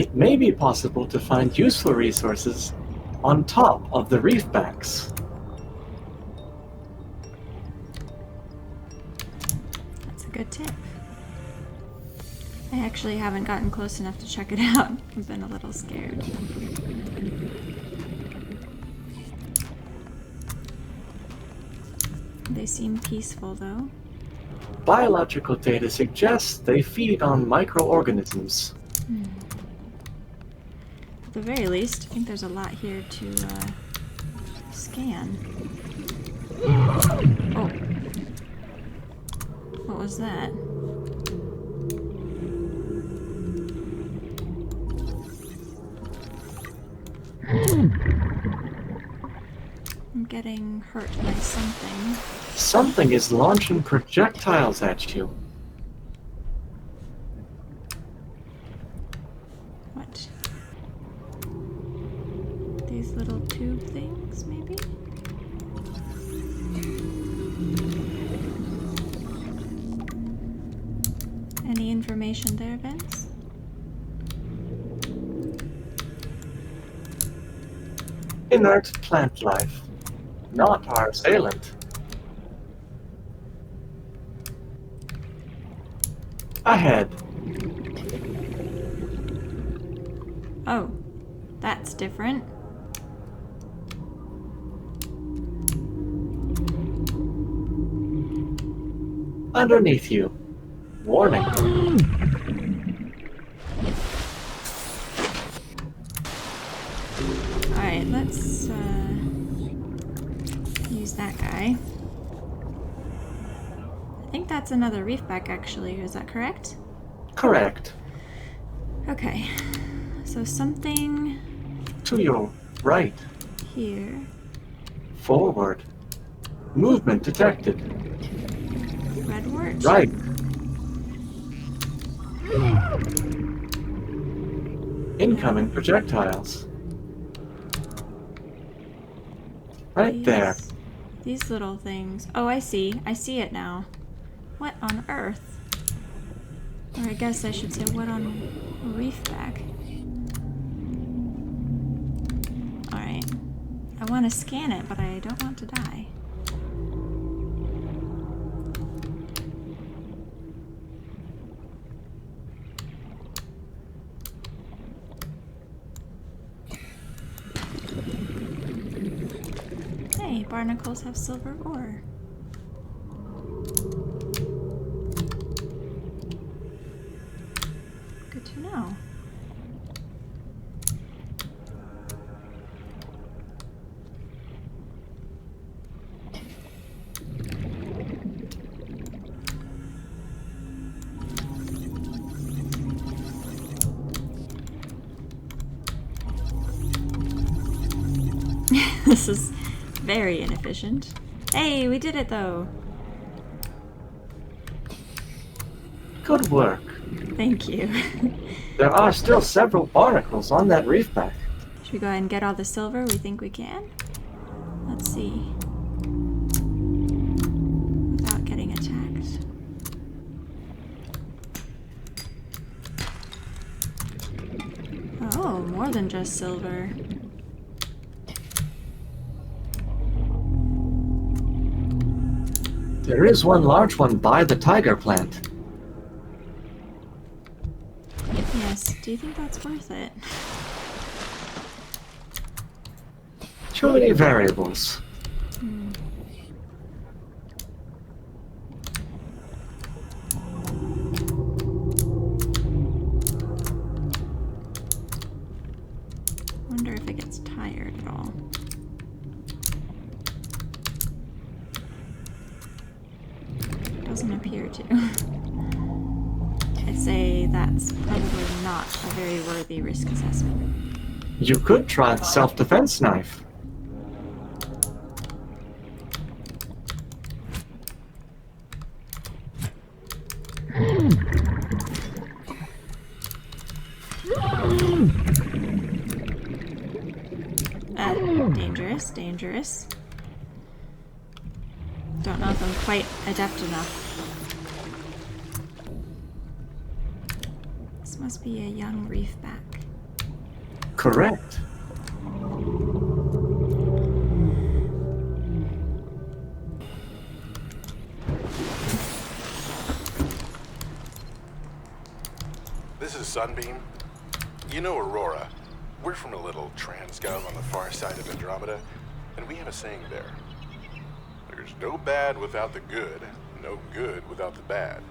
It may be possible to find useful resources on top of the reef banks. That's a good tip. I actually haven't gotten close enough to check it out. I've been a little scared. They seem peaceful, though. Biological data suggests they feed on microorganisms. At the very least, I think there's a lot here to scan. Oh. What was that? I'm getting hurt by something. Something is launching projectiles at you. What? These little tube things, maybe? Any information there, Vince? Inert plant life. Not our assailant. Ahead. Oh, that's different. Underneath you. Warning. Alright, let's use that guy. I think that's another reefback, actually. Is that correct? Correct. Okay. So something To your right. here. Forward. Movement detected. Redwort? Right. Incoming projectiles. Right there. These little things. Oh, I see. I see it now. What on earth? Or I guess I should say, what on reefback? Alright. I want to scan it, but I don't want to die. Hey, barnacles have silver ore. Good to know. This is very inefficient. Hey, we did it though. Good work. Thank you. There are still several barnacles on that reefback. Should we go ahead and get all the silver? We think we can? Let's see. Without getting attacked. Oh, more than just silver. There is one large one by the tiger plant. Yes, do you think that's worth it? Too many variables. Wonder if it gets tired at all. Doesn't appear to. I'd say that's probably not a very worthy risk assessment. You could try the self-defense knife. Dangerous, dangerous. Don't know if I'm quite adept enough. This must be a young reefback. Correct. This is Sunbeam. You know Aurora. We're from a little transgov on the far side of Andromeda, and we have a saying there. There's no bad without the good, no good without the bad.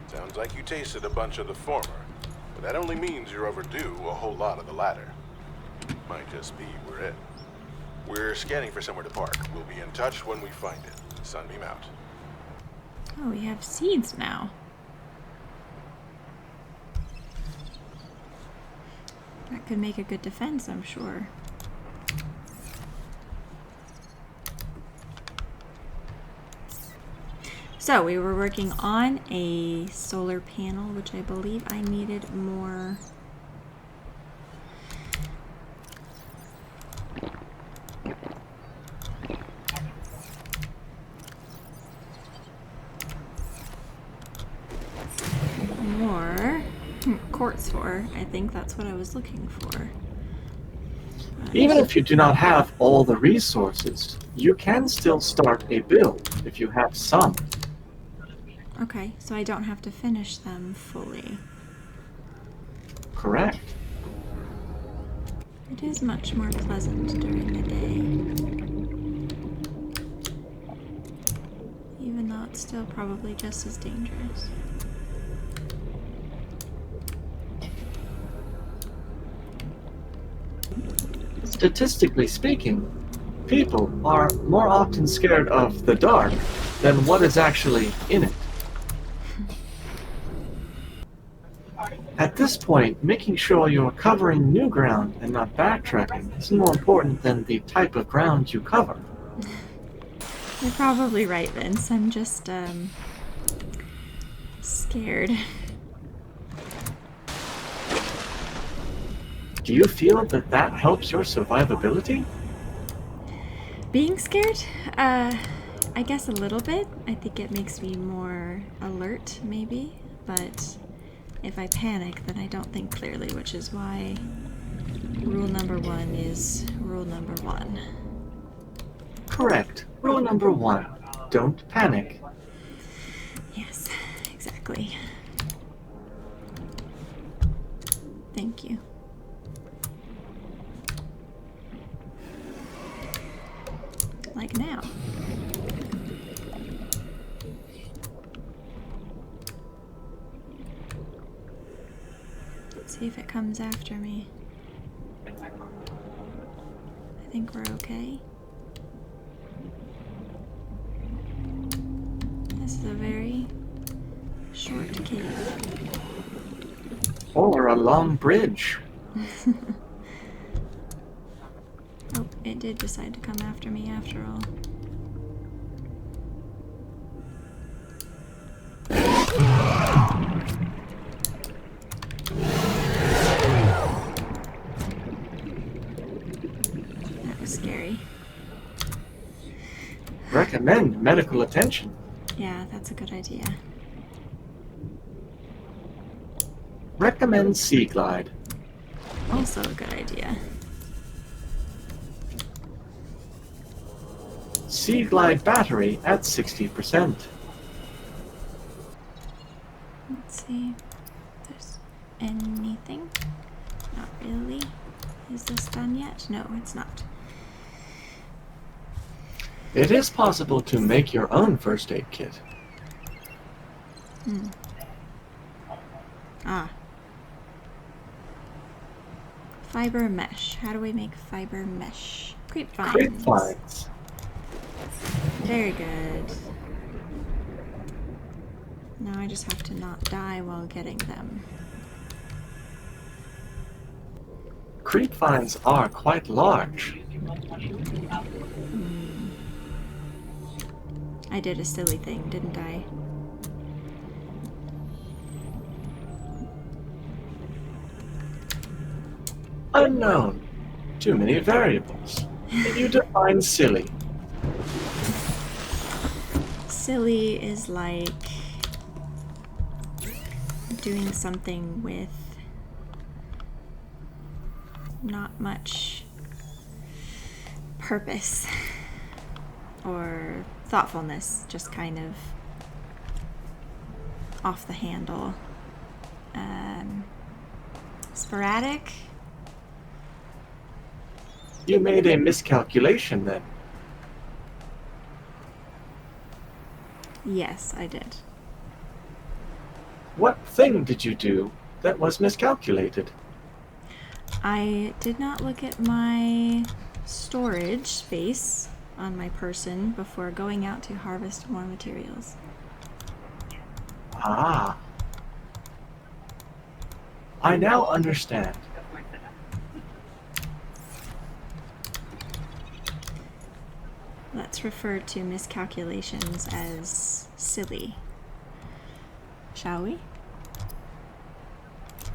Sounds like you tasted a bunch of the former, but that only means you're overdue a whole lot of the latter. Might just be we're it. We're scanning for somewhere to park. We'll be in touch when we find it. Sunbeam out. Oh, we have seeds now. That could make a good defense, I'm sure. So we were working on a solar panel, which I believe I needed more. Quartz for. I think that's what I was looking for. Even if you do not have all the resources, you can still start a build if you have some. Okay, so I don't have to finish them fully. Correct. It is much more pleasant during the day. Even though it's still probably just as dangerous. Statistically speaking, people are more often scared of the dark than what is actually in it. At this point, making sure you're covering new ground and not backtracking is more important than the type of ground you cover. You're probably right, Vince. I'm just, scared. Do you feel that that helps your survivability? Being scared? I guess a little bit. I think it makes me more alert, maybe. But if I panic, then I don't think clearly, which is why rule number 1 is rule number 1. Correct. Rule number 1. Don't panic. Yes, exactly. Thank you. Like now. Let's see if it comes after me. I think we're okay. This is a very short cave. Or a long bridge. Oh, it did decide to come after me after all. That was scary. Recommend medical attention. Yeah, that's a good idea. Recommend Sea Glide. Also a good idea. Sea Glide battery at 60%. Let's see if there's anything. Not really. Is this done yet? No, it's not. It is possible to make your own first aid kit. Ah. Fiber mesh. How do we make fiber mesh? Creep vines. Creep vines. Very good. Now I just have to not die while getting them. Creep vines are quite large. I did a silly thing, didn't I? Unknown. Too many variables. You define silly. Silly is like doing something with not much purpose or thoughtfulness, just kind of off the handle. Sporadic. You made a miscalculation then. Yes, I did. What thing did you do that was miscalculated? I did not look at my storage space on my person before going out to harvest more materials. Ah. I now understand. Let's refer to miscalculations as silly. Shall we?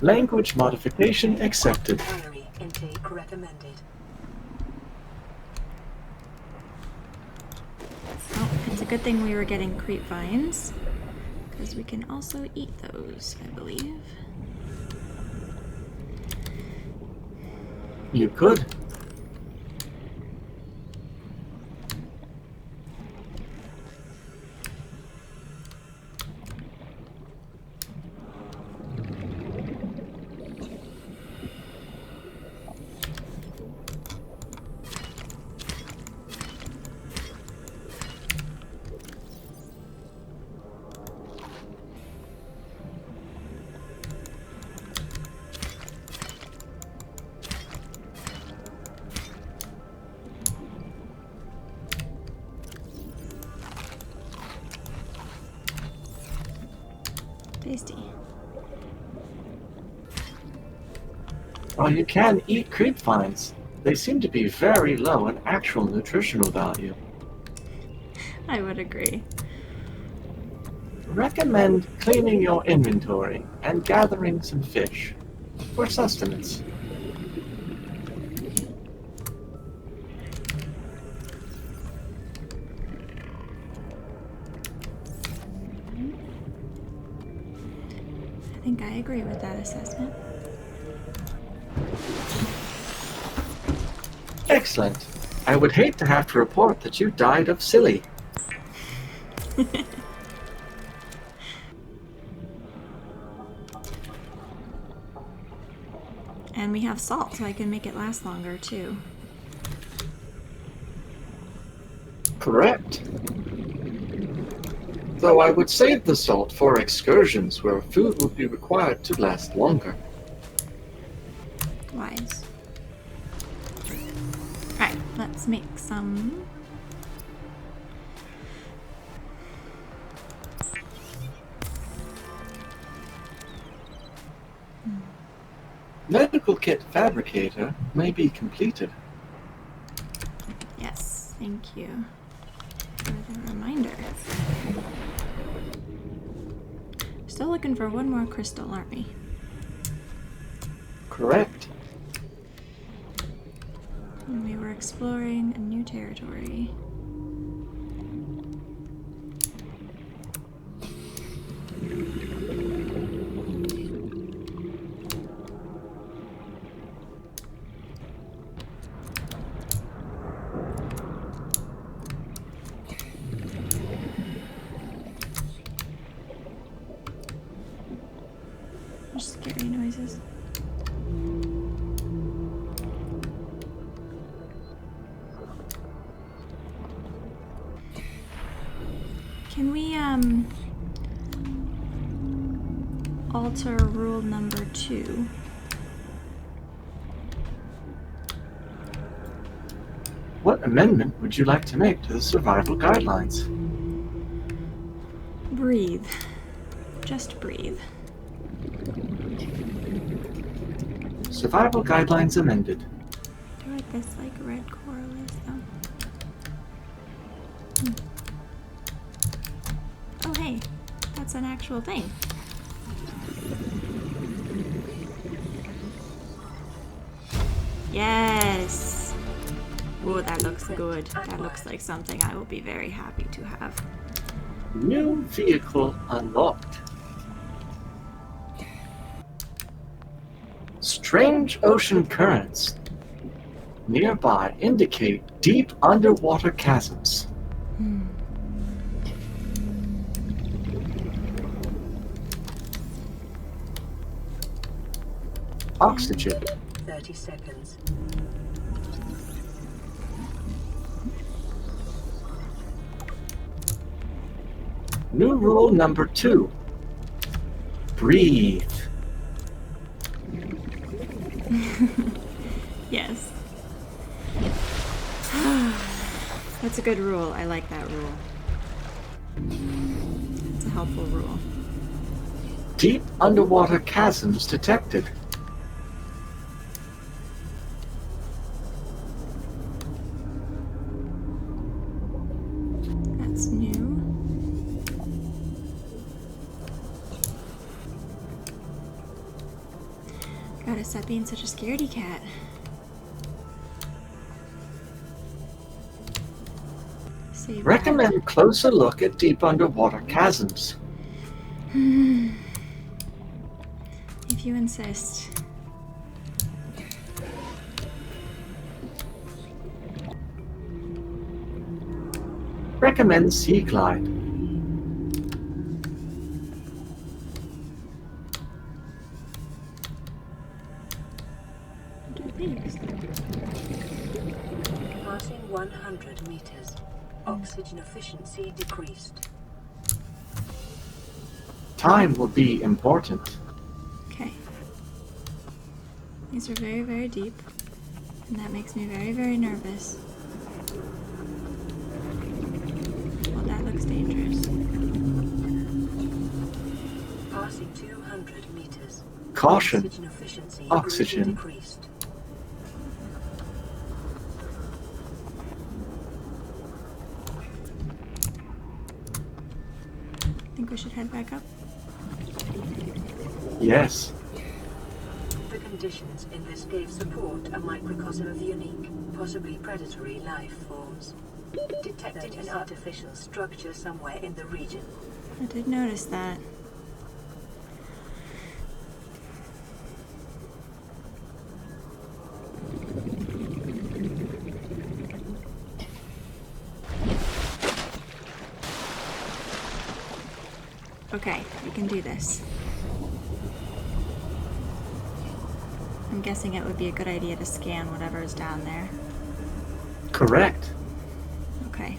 Language modification accepted. Calorie intake recommended. Oh, it's a good thing we were getting creep vines, because we can also eat those, I believe. You could. Tasty. While you can eat creep vines, they seem to be very low in actual nutritional value. I would agree. Recommend cleaning your inventory and gathering some fish for sustenance. I think I agree with that assessment. Excellent. I would hate to have to report that you died of silly. And we have salt, so I can make it last longer too. Correct. Though I would save the salt for excursions where food would be required to last longer. Wise. Alright, let's make some. Medical kit fabricator may be completed. Yes, thank you for the reminder. Still looking for one more crystal, aren't we? Correct. And we were exploring a new territory. There's scary noises. Can we alter rule number 2? What amendment would you like to make to the survival guidelines? Breathe. Just breathe. Survival guidelines amended. I feel like this like red coral is though. Oh hey, that's an actual thing. Yes! Oh, that looks good. That looks like something I will be very happy to have. New vehicle unlocked. Strange ocean currents nearby indicate deep underwater chasms. Oxygen. 30 seconds. New rule number 2. Breathe. Yes. That's a good rule. I like that rule. It's a helpful rule. Deep underwater chasms detected. That's new. Gotta stop being such a scaredy cat. Save Recommend closer look at deep underwater chasms. that. If you insist. Recommend sea glide. Do things. Passing 100 meters. Oxygen efficiency decreased. Time will be important. Okay. These are very, very deep. And that makes me very, very nervous. Well, that looks dangerous. Passing 200 meters. Caution. Oxygen efficiency Oxygen. decreased. Think we should head back up? Yes. The conditions in this cave support a microcosm of unique, possibly predatory life forms. Detected an artificial structure somewhere in the region. I did notice that. Okay, we can do this. I'm guessing it would be a good idea to scan whatever is down there. Correct. Okay.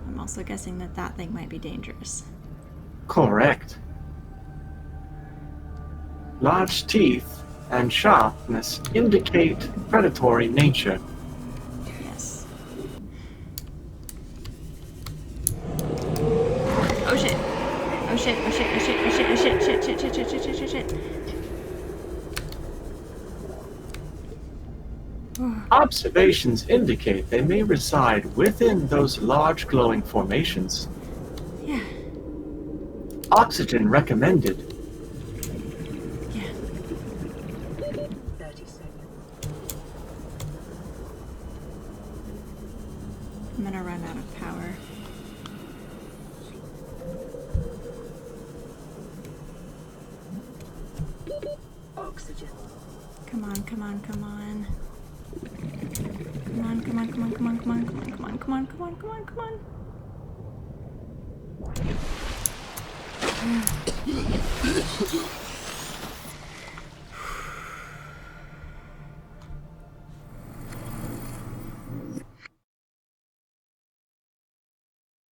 I'm also guessing that that thing might be dangerous. Correct. Large teeth and sharpness indicate predatory nature. Yes. Oh shit! Oh shit! Oh shit! Oh shit! Oh shit! Oh shit! Shit! Shit! Shit! Shit! Shit! Shit! Shit! Shit! Observations indicate they may reside within those large glowing formations. Yeah. Oxygen recommended. Yeah. 30 seconds. I'm gonna run out of power. Oxygen. Come on, come on, come on. Come on, come on, come on, come on, come on, come on, come on, come on, come on, come on, come on.